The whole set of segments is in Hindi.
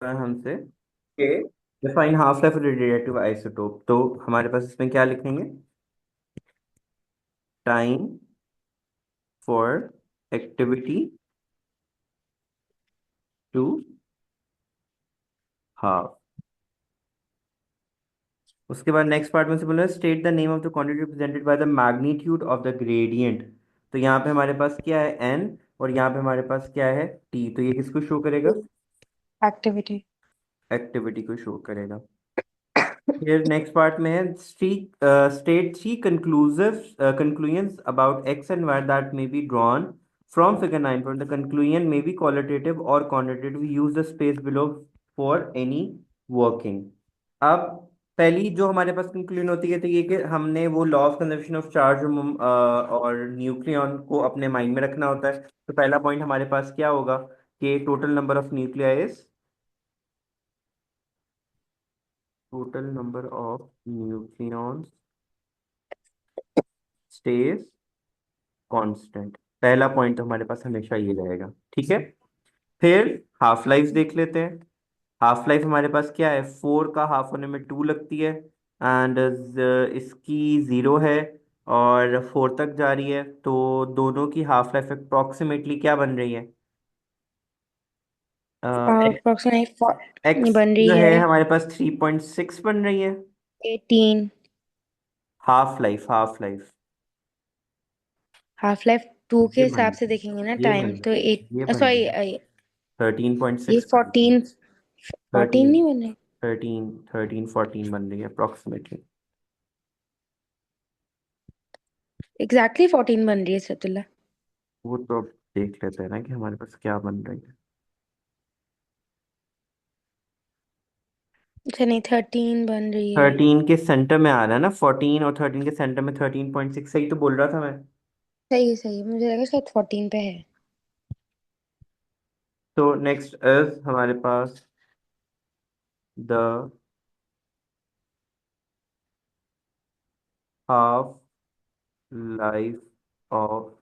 हमसे कि define half life radiative isotope, तो हमारे पास इसमें क्या लिखेंगे? Time for activity to half. उसके बाद नेक्स्ट पार्ट में से बोला state the name of the quantity represented by the magnitude of the gradient. तो यहाँ पे हमारे पास क्या है? एन। और यहाँ पे हमारे पास क्या है? टी। तो ये किसको शो करेगा? एक्टिविटी। एक्टिविटी को शो करेगा। फिर नेक्स्ट पार्ट में है state three conclusive conclusions about x and y that may be drawn from figure 9 point. The conclusion may be qualitative or quantitative. Use the space below for any working. अब पहली जो हमारे पास कंक्लूजन होती है तो ये कि हमने वो law of conservation of charge और न्यूक्लियन को अपने माइंड में रखना होता है। तो पहला पॉइंट हमारे पास क्या होगा कि total number of nucleons stage constant. पहला पॉइंट तो हमारे पास हमेशा ये रहेगा, ठीक है। फिर हाफ लाइफ देख लेते हैं। हाफ लाइफ हमारे पास क्या है? 4 का हाफ होने में 2 लगती है, एंड इसकी 0 है और 4 तक जा रही है, तो दोनों की हाफ लाइफ अप्रोक्सीमेटली क्या बन रही है? अप्रोक्सीमेटली एक्स बन जो रही है है हमारे पास 3.6 बन रही है। 18। Half life half life two के ये हिसाब बन से देखेंगे ना ये टाइम बन तो ये एट बन रही सॉरी है ये 13.6 बन रही है। 14। 14 थर्टीन नहीं बन रही। 13 14 बन रही है अप्रोक्सीमेटली। एग्जैक्टली 14 बन रही है सतुल्ला। वो तो अब देख लेते हैं ना कि हमारे पास क्या बन रही है। अच्छा नहीं 13 बन रही है। 13 के सेंटर में आ रहा है ना, 14 और 13 के सेंटर में 13.6, सही तो बोल रहा था मैं। सही है मुझे लगा शायद 14 पे है। तो नेक्स्ट इज हमारे पास the half life of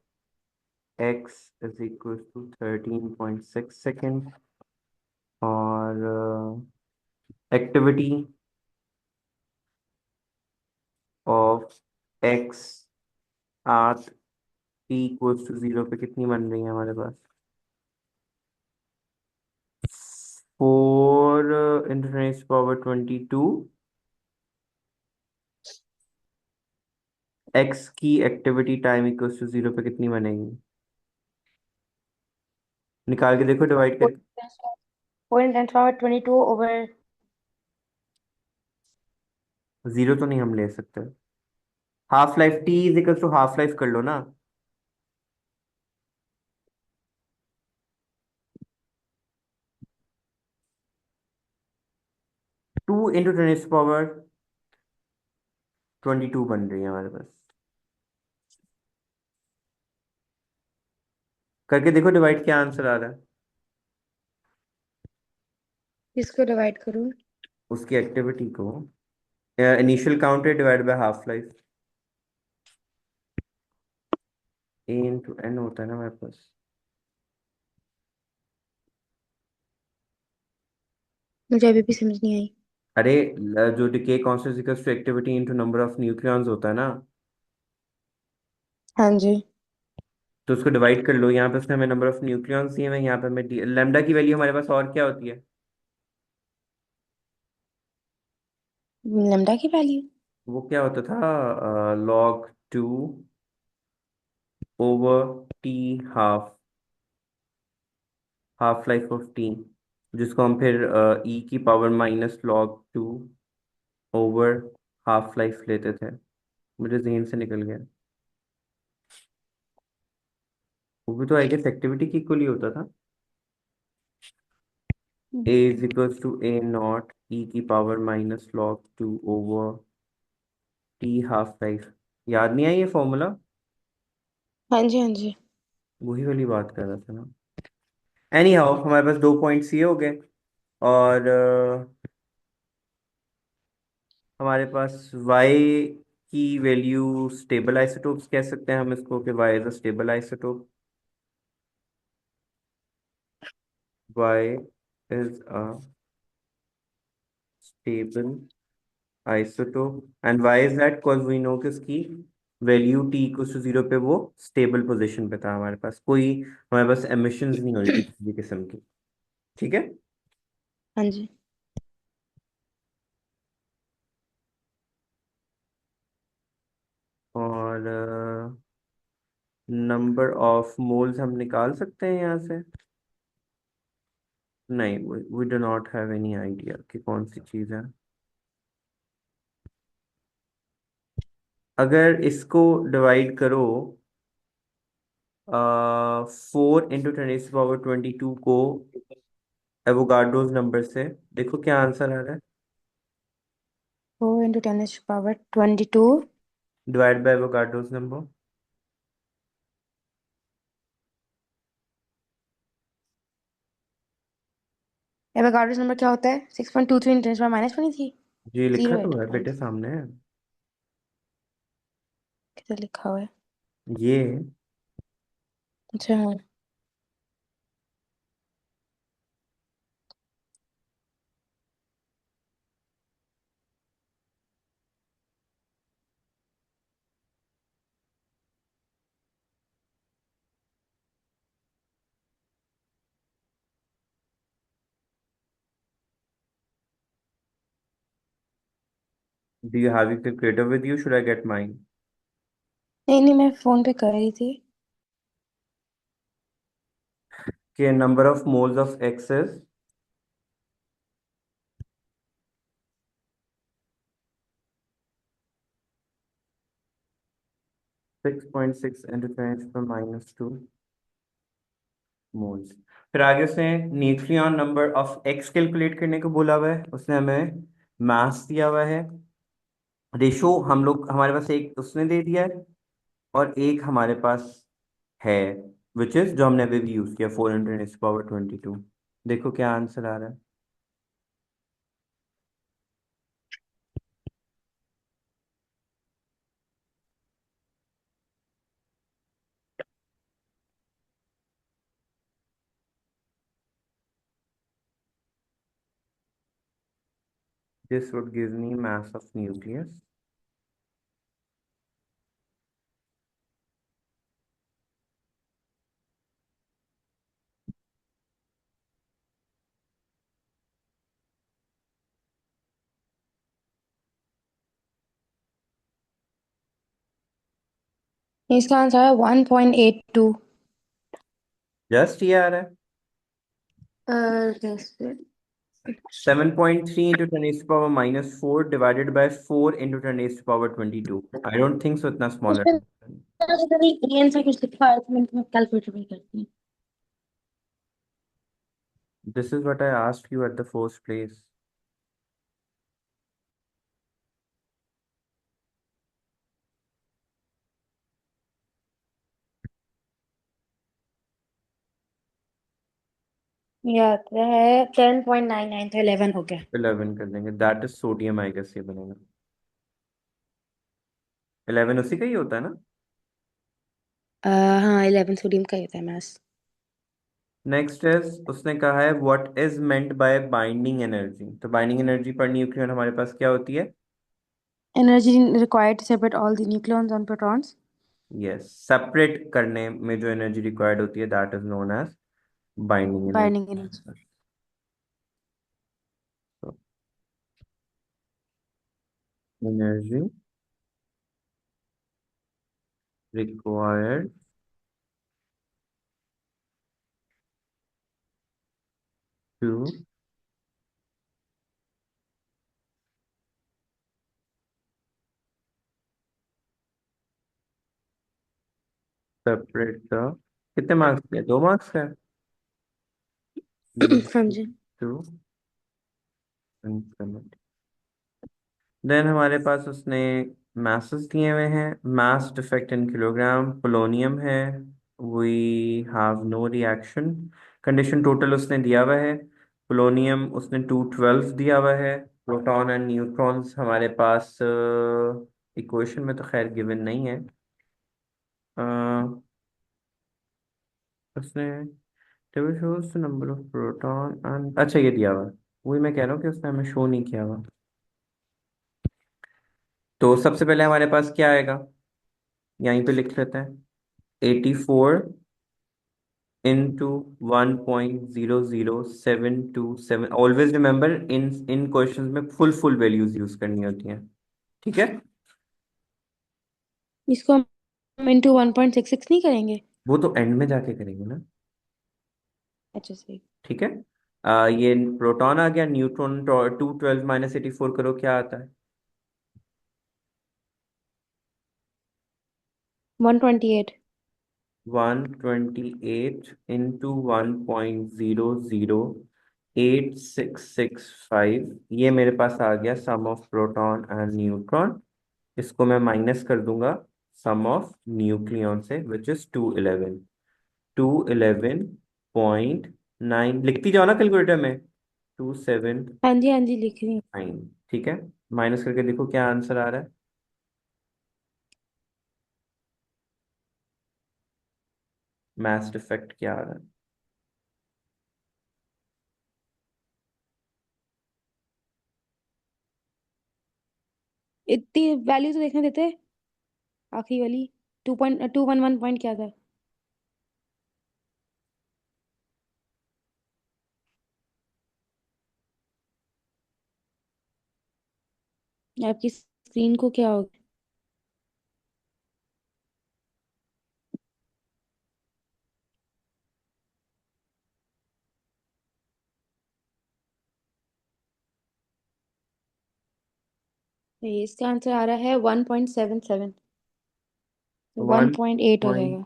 X is equal to 13.6 second, और activity of X at T equals to 0 पे कितनी बन रही है हमारे पास? 4 × 10⁻²2। एक्स की एक्टिविटी टाइम इक्वल्स टू 0 पे कितनी बनेगी? निकाल के देखो डिवाइड करके। 4 × 10⁻²2 ओवर। 0 तो नहीं हम ले सकते। Half life T is equals to half life कर लो ना। 2 × 10⁻22 बन रही है हमारे पास। करके देखो डिवाइड, क्या आंसर आ रहा है? इसको डिवाइड करूँ। उसकी एक्टिविटी को initial count divide by half life. A × N होता है ना हमारे पास। मुझे अभी भी समझ नहीं आई। अरे जो decay constant equals to activity into number of nucleons होता है ना, हाँ जी। तो उसको डिवाइड कर लो। यहाँ पे उसने हमें नंबर ऑफ न्यूक्लियॉन्स दिए हुए हैं, यहाँ पे हमें लैम्डा की वैल्यू हमारे पास और क्या होती है? लैम्डा की वैल्यू। वो क्या होता था? log 2 over T half, half life of T, जिसको हम फिर e⁻⁻log 2 ओवर हाफ लाइफ लेते थे। मुझे जहन से निकल गया। वो भी तो आई गेस एक्टिविटी की इक्वली होता था। A is equals to A0 e⁻⁻log 2 over T half life. याद नहीं आई ये फॉर्मूला? हाँ जी हाँ जी। वही वाली बात कर रहा था ना। एनी हाउ हमारे पास 2 पॉइंट्स ये हो गए, और हमारे पास y की वैल्यू स्टेबल आइसोटोप्स कह सकते हैं हम इसको, कि y is a stable isotope. y is a stable isotope. And why is that? Because we know कि उसकी वैल्यू t इक्वल टू 0 पे वो स्टेबल पोजीशन पे था, हमारे पास कोई, हमारे पास एमिशंस नहीं हो रही थी किसी भी किस्म की। ठीक है। हाँ जी। और नंबर ऑफ मोल्स हम निकाल सकते हैं यहाँ से? नहीं, we do not have any idea कि कौन सी चीज़ है। अगर इसको डिवाइड करो 4 × 10⁻²2 को एवोगाड्रोस नंबर से, देखो क्या आंसर आ रहा है। 4 × 10⁻²2। Divide by Avogadro's number. Avogadro's number क्या होता है? 6.23 × 10⁻⁻23। जी लिखा जीरो है तो है बेटे, डिफरेंस। सामने है। किधर लिखा हुआ है? ये अच्छा हाँ। Do you have your calculator with you? Should I get mine? नहीं नहीं, मैं फोन पे कर रही थी। कि number of moles of X is 6.6 × 10⁻² moles. फिर आगे उसने nucleon number of x calculate करने को बोला हुआ है, उसने हमें मास दिया हुआ है। रेशो हम लोग, हमारे पास एक उसने दे दिया है और एक हमारे पास है, विच इज जो हमने अभी भी यूज किया, 4 × 10⁻²2। देखो क्या आंसर आ रहा है। This would give me mass of nucleus. इसका आंसर है 1.82। जस्ट ये आ रहा है। Yes. 7.3 × 10⁻⁻4 divided by 4 × 10⁻22। I don't think so इतना smaller। उसमें ये आंसर कुछ लिखा है तो मैं कैलकुलेटर में करती हूँ। This is what I asked you at the first place. ये आता है 10.99, तो 11 हो गया। 11 कर देंगे, that is sodium, I guess ये बनेगा। 11 उसी का ही होता है ना। हाँ, 11 सोडियम का ही होता है मास। नेक्स्ट इज, उसने कहा है what is meant by binding energy. तो बाइंडिंग एनर्जी पर न्यूक्लियन हमारे पास क्या होती है? Energy required to separate all the nucleons and protons. Yes, separate करने में जो एनर्जी रिक्वायर्ड होती है, that is known as binding Binding energy. Energy. Energy required to separate the, कितने मार्क्स के? 2 मार्क्स का है। हाँ जी। To increment. देन हमारे पास उसने masses दिए हुए हैं। mass defect in kilogram, polonium है। We have no reaction. Condition total उसने दिया हुआ है। पोलोनियम उसने 212 दिया हुआ है। प्रोटॉन एंड न्यूट्रॉन्स हमारे पास इक्वेशन में तो खैर गिवन नहीं है। उसने table shows the number of proton and, अच्छा ये दिया हुआ है। वही मैं कह रहा हूँ कि उसने हमें शो नहीं किया हुआ। तो सबसे पहले हमारे पास क्या आएगा, यहीं पे लिख लेते हैं। 84 इंटू 1.00727। ऑलवेज रिमेंबर, इन इन क्वेश्चंस में फुल फुल वैल्यूज यूज करनी होती हैं। ठीक है। इसको हम इंटू 1.66 नहीं करेंगे? वो तो एंड में जाके करेंगे ना। अच्छा सही। ठीक है। ये प्रोटॉन आ गया, न्यूट्रॉन 212 - 84 करो क्या आता है। 128। 128 इंटू 1.00866 ये मेरे पास आ गया सम ऑफ प्रोटॉन एंड न्यूट्रॉन। इसको मैं माइनस कर दूंगा सम ऑफ न्यूक्लियॉन से, विच इज 211। 211.9 लिखती जाओ ना कैलकुलेटर में। 279। हाँ जी लिख रही हूँ। ठीक है। माइनस करके देखो क्या आंसर आ रहा है। मैथ इफेक्ट क्या आ रहा है। इतनी वैल्यू तो देखने देते, आखिरी वाली। 2.211 पॉइंट क्या था? आपकी स्क्रीन को क्या हो गया? इसका आंसर आ रहा है 1.77। वन वन पॉइंट एट हो पॉइंट जाएगा।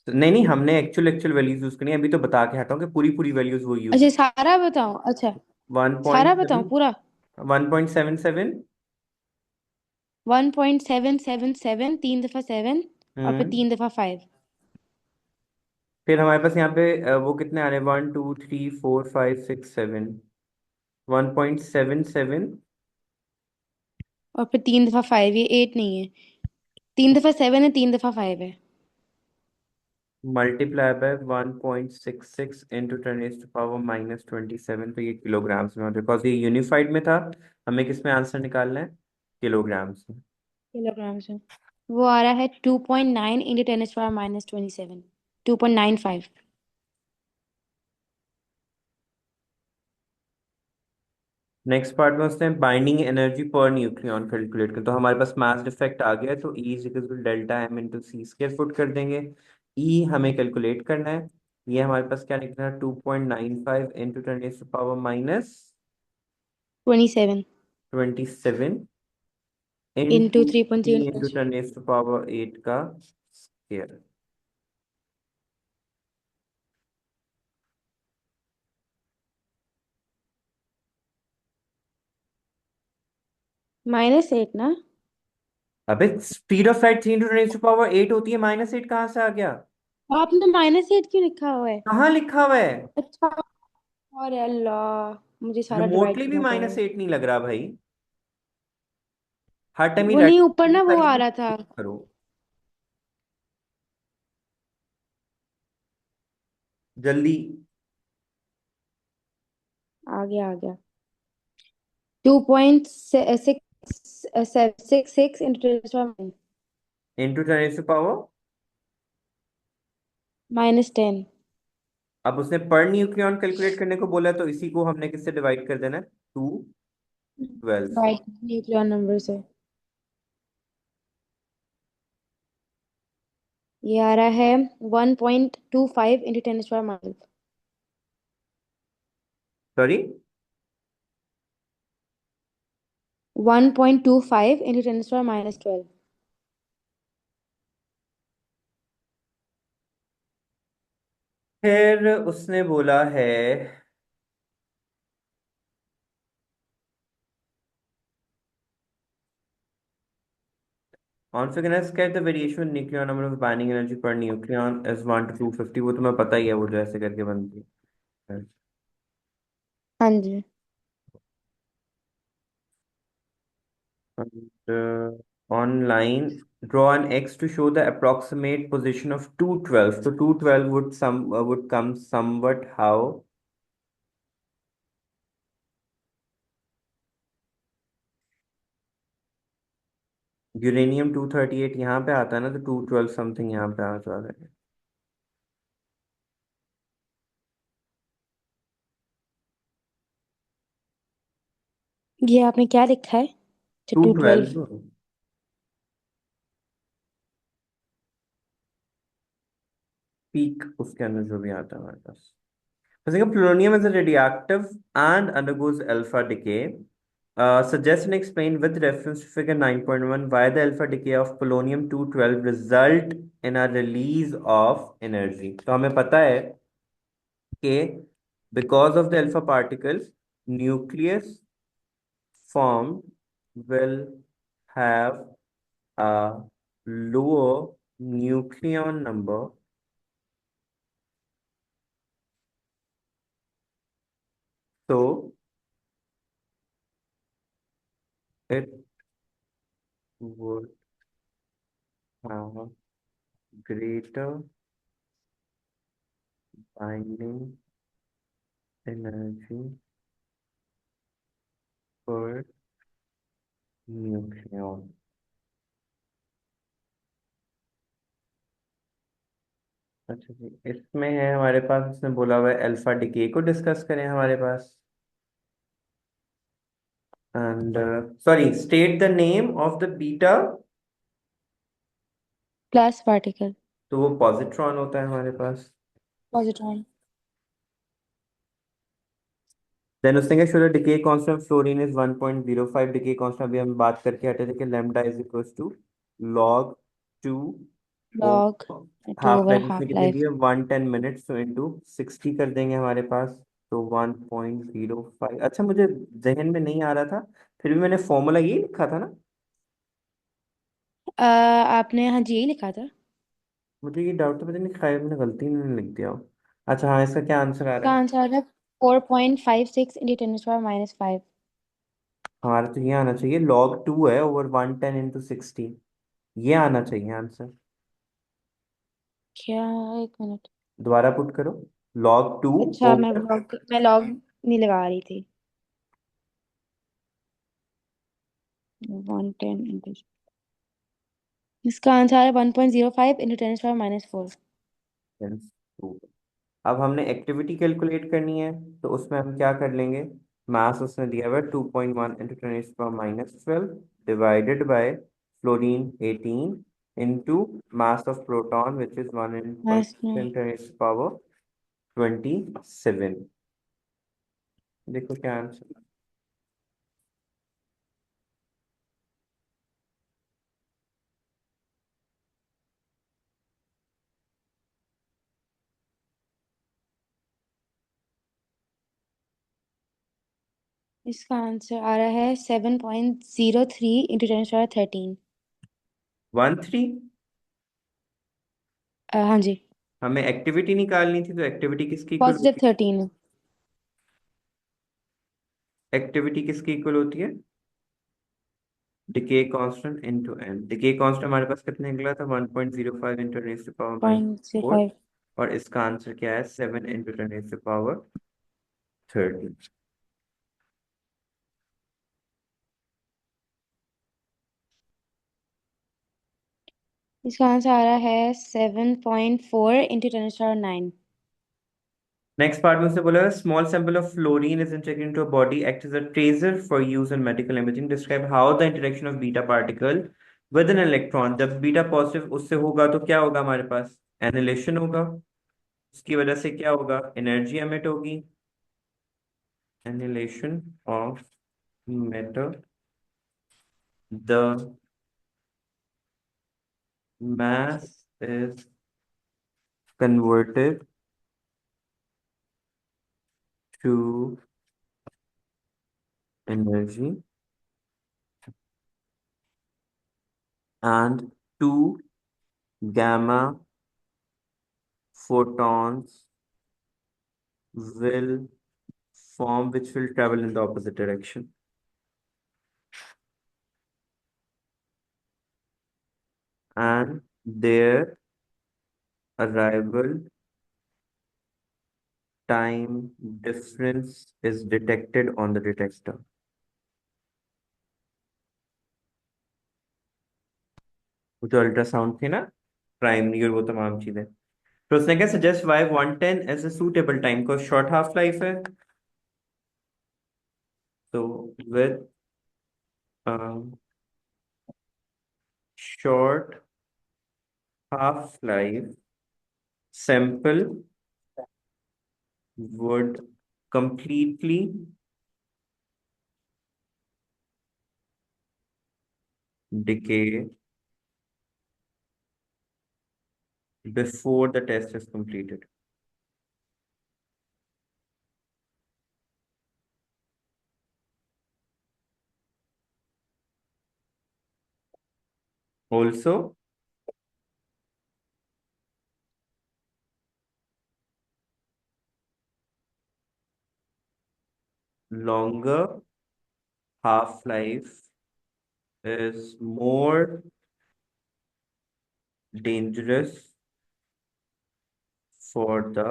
नहीं नहीं, हमने एक्चुअल एक्चुअल वैल्यूज यूज करनी है। अभी तो बता के हटाओ कि पूरी पूरी वैल्यूज वो यूज। अच्छा सारा बताऊं? अच्छा, वन सारा पॉइंट बताऊं सेवन पूरा? 1.77। 1.777, 3 दफा 7 और फिर हम्म। 3 दफा 5। फिर हमारे पास यहाँ पे वो कितने आ रहे हैं, 1 2 3 4 5 6 7। 1.77 और फिर 3 दफा 5, ये 8 नहीं है। 3 दफा 7 है, 3 दफा 5 है। Multiply by 1.66 into 10⁻⁻27। तो ये किलोग्राम्स में, बिकॉज ये यूनिफाइड में था। हमें किस में आंसर निकालना है, किलोग्राम्स में। किलोग्राम्स में। वो आ रहा है 2.9 × 10⁻⁻27। 2.95। नेक्स्ट पार्ट में उसने बाइंडिंग एनर्जी पर न्यूक्लियॉन कैलकुलेट कर, तो हमारे पास मास इफेक्ट आ गया है, तो E is equal to delta M into C square put कर देंगे। ई हमें कैलकुलेट करना है। ये हमारे पास क्या निकलना है, 2.95 into 10⁻⁻27 into into three point three three into 10⁸ का स्क्वायर। -8 ना? अबे स्पीड ऑफ लाइट 3 इंटू 10⁸ होती है, -8 कहाँ से आ गया। आपने -8 क्यों लिखा हुआ है? कहाँ लिखा हुआ है। अच्छा। अरे अल्लाह, मुझे सारा डिवाइड रिमोटली भी करना पड़ेगा। -8 नहीं लग रहा भाई। हर टाइम ही वो नहीं, ऊपर इलेक्ट्रिसिटी ना वो साइड आ में रहा था। करो। जल्दी। आ गया आ गया। 2.666 इंटू इंटू 10⁻। -10। अब उसने पर न्यूक्लियॉन कैलकुलेट करने को बोला है, तो इसी को हमने किससे डिवाइड कर देना है, 212 से। राइट, न्यूक्लियन नंबर से। ये आ रहा है 1.25 × 10⁻⁻। सॉरी। 1.25 × 10⁻12। फिर उसने बोला है on figures get the variation in nucleon number of binding energy per nucleon is 1 to 250। वो तुम्हें पता ही है, वो जो ऐसे करके बनती है। हाँ जी। And, on line, draw an X to show the approximate position of 212। So 212 would come somewhat how, uranium 238 यहाँ पे आता है ना, तो 212 समथिंग यहाँ पे आ जा रहा है। ये आपने क्या लिखा है? अच्छा, टू 212। ट्वेल्व पीक उसके अंदर जो भी आता है हमारे पास। Basically, plutonium is a radioactive and undergoes alpha decay. Suggest and explain with reference to figure 9.1 why the alpha decay of polonium-212 result in a release of energy. तो हमें पता है कि because of the alpha particles, nucleus formed will have a lower nucleon number, so it would have greater binding energy per nucleon. अच्छा जी, इसमें है हमारे पास, इसमें बोला हुआ है अल्फा डिके को डिस्कस करें हमारे पास। And sorry, state the name of the beta. Class particle. तो वो पॉजिट्रॉन होता है हमारे पास। पॉजिट्रॉन। देन उसने क्या, should decay constant of fluorine is 1.05। Decay constant अभी हम बात करके हटे थे कि lambda is equal to log 2 log over 2 half over life. उसने हाफ कितनी दी लाइफ। है, 110 मिनट्स, तो इंटू 60 कर देंगे हमारे पास। तो 1.05। अच्छा, मुझे जहन में नहीं आ रहा था, फिर भी मैंने फॉर्मूला ये लिखा था ना। आपने हाँ जी यही लिखा था। मुझे ये डाउट था, पता नहीं शायद मैंने गलती में लिख दिया हो। अच्छा हाँ, इसका क्या आंसर आ रहा इसका है? आंसर है 4.56 इंटू 10⁻⁻5। हमारा तो ये आना चाहिए, log 2 है ओवर 110 इंटू 60। ये आना चाहिए आंसर। क्या? एक मिनट। दोबारा पुट करो, log 2 अच्छा, मैं ओवर। लॉग नहीं लगा रही थी। 110 इंटू, इसका आंसर है 1.05 इंटू 10⁻⁻4। अब हमने एक्टिविटी कैलकुलेट करनी है, तो उसमें हम क्या कर लेंगे। मास उसने दिया हुआ है 2.1 into 10⁻⁻12 divided by fluorine 18 into mass of proton which is 1 मास में। इंटू 27। देखो क्या आंसर। इसका आंसर आ रहा है 7.03 इंटू 10⁻13। 1 3। हाँ जी। हमें एक्टिविटी निकालनी थी, तो एक्टिविटी किसकी इक्वल पॉजिटिव होती 13। है? एक्टिविटी किसकी इक्वल होती है? Decay constant into N. Decay constant हमारे पास कितने निकला था, 1.05 इंटू 10⁻⁻4। 0.05। और इसका आंसर क्या है, 7 इंटू 10⁻30। इसका आंसर आ रहा है 7.4 इंटू 10⁻9। नेक्स्ट पार्ट में उसने बोला है small sample of fluorine is injected into a body act as a tracer for use in medical imaging. Describe how the interaction of beta particle with an electron, जब बीटा पॉजिटिव उससे होगा तो क्या होगा हमारे पास, एनिलेशन होगा। उसकी वजह से क्या होगा, एनर्जी एमिट होगी। Annihilation of matter, the mass is converted to energy and two gamma photons will form which will travel in the opposite direction, and their arrival time difference is detected on the detector. वो जो अल्ट्रासाउंड थी ना, प्राइमरी और वो तमाम चीजें। तो उसने क्या suggest why 110 as a suitable time को, शॉर्ट हाफ लाइफ है। तो with short half-life, sample would completely decay before the test is completed. Also, longer half-life is more dangerous for the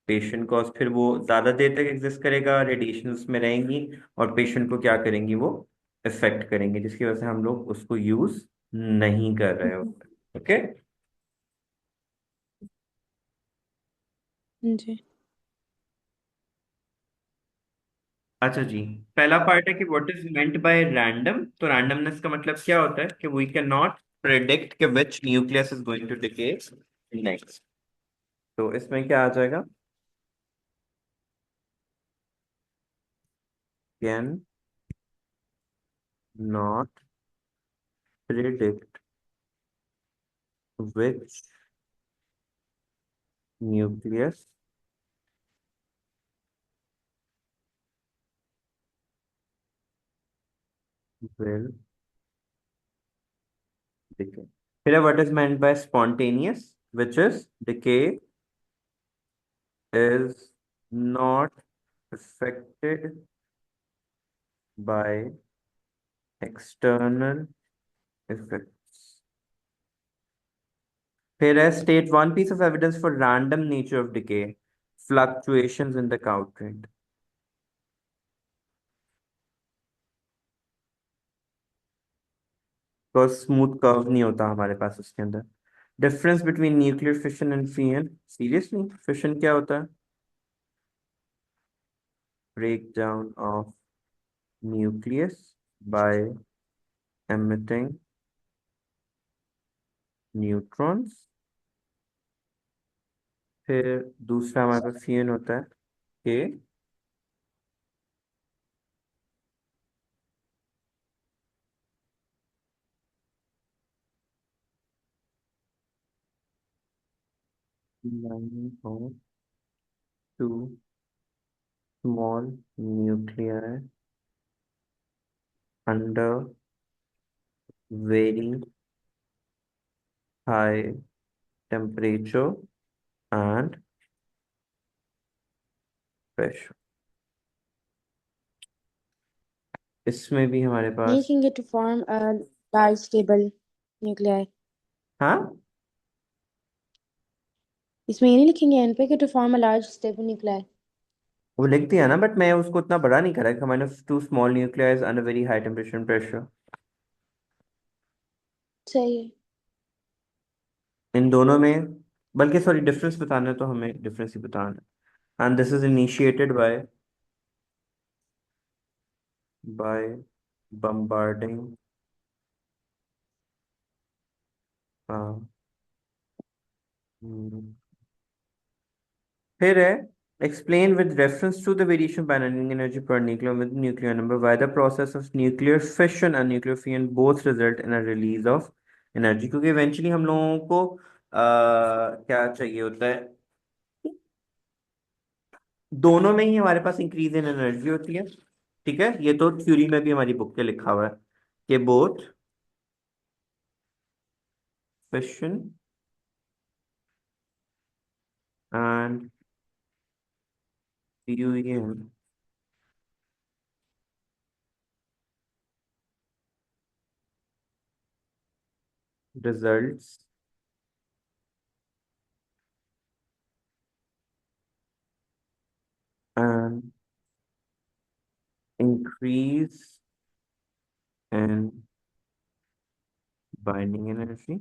patient को, फिर वो ज्यादा देर तक एग्जिस्ट करेगा, रेडिएशन उसमें रहेंगी और पेशेंट को क्या करेंगी, वो इफेक्ट करेंगे, जिसकी वजह से हम लोग उसको यूज नहीं कर रहे होते। ओके। जी। अच्छा जी, पहला पार्ट है कि what is meant by random. तो रैंडमनेस का मतलब क्या होता है कि वी कैन नॉट प्रेडिक्ट कि which nucleus is going to decay next. तो इसमें क्या आ जाएगा, can not predict which nucleus will decay. Here, what is meant by spontaneous, which is decay is not affected by external effects. Here, I state one piece of evidence for random nature of decay, fluctuations in the count rate. तो स्मूथ कर्व नहीं होता हमारे पास उसके अंदर। Difference between nuclear fission and fission, seriously fission क्या होता है? Break down of nucleus by emitting neutrons. फिर दूसरा हमारे पास फियन होता है कि two small nuclear under very high temperature and pressure. इसमें भी हमारे नहीं पास, लिखेंगे to form a large stable nuclei। हाँ इसमें ये नहीं लिखेंगे एंड पे कि to form a large stable nuclei। वो लिख दिया ना, बट मैं उसको इतना बड़ा नहीं करा कि मैंने two small nucleus under very high temperature and pressure. सही है। इन दोनों में, बल्कि सॉरी डिफरेंस बताना है तो हमें डिफरेंस ही बताना है। And this is initiated by bombarding फिर है, explain with reference to the variation binding energy per nucleon with nuclear number why the process of nuclear fission and nuclear fusion both result in a release of energy। क्योंकि eventually हम लोगों को क्या चाहिए होता है, दोनों में ही हमारे पास इंक्रीज इन एनर्जी होती है। ठीक है, ये तो थ्योरी में भी हमारी बुक पे लिखा हुआ है कि both fission and fusion results an increase in binding energy,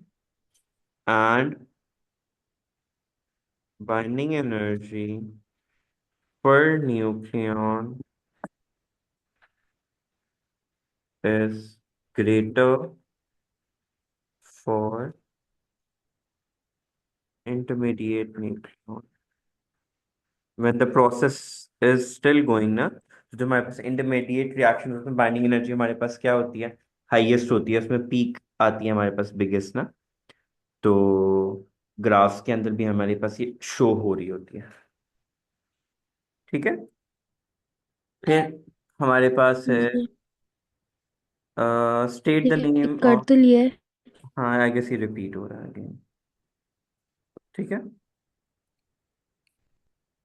and binding energy per nucleon is greater for intermediate nucleon. When the process is still going ना, तो जो हमारे पास इंटरमीडिएट रिएक्शन उसमें बाइंडिंग एनर्जी हमारे पास क्या होती है, हाईएस्ट होती है, उसमें पीक आती है हमारे पास बिगेस्ट ना। तो ग्राफ्स के अंदर भी हमारे पास ये शो हो रही होती है। ठीक है। फिर हमारे पास है जी स्टेट द ठीक है, नेम कर ऑफ। तो लिया है। हाँ, आई गेस ये रिपीट हो रहा है अगेन। ठीक है।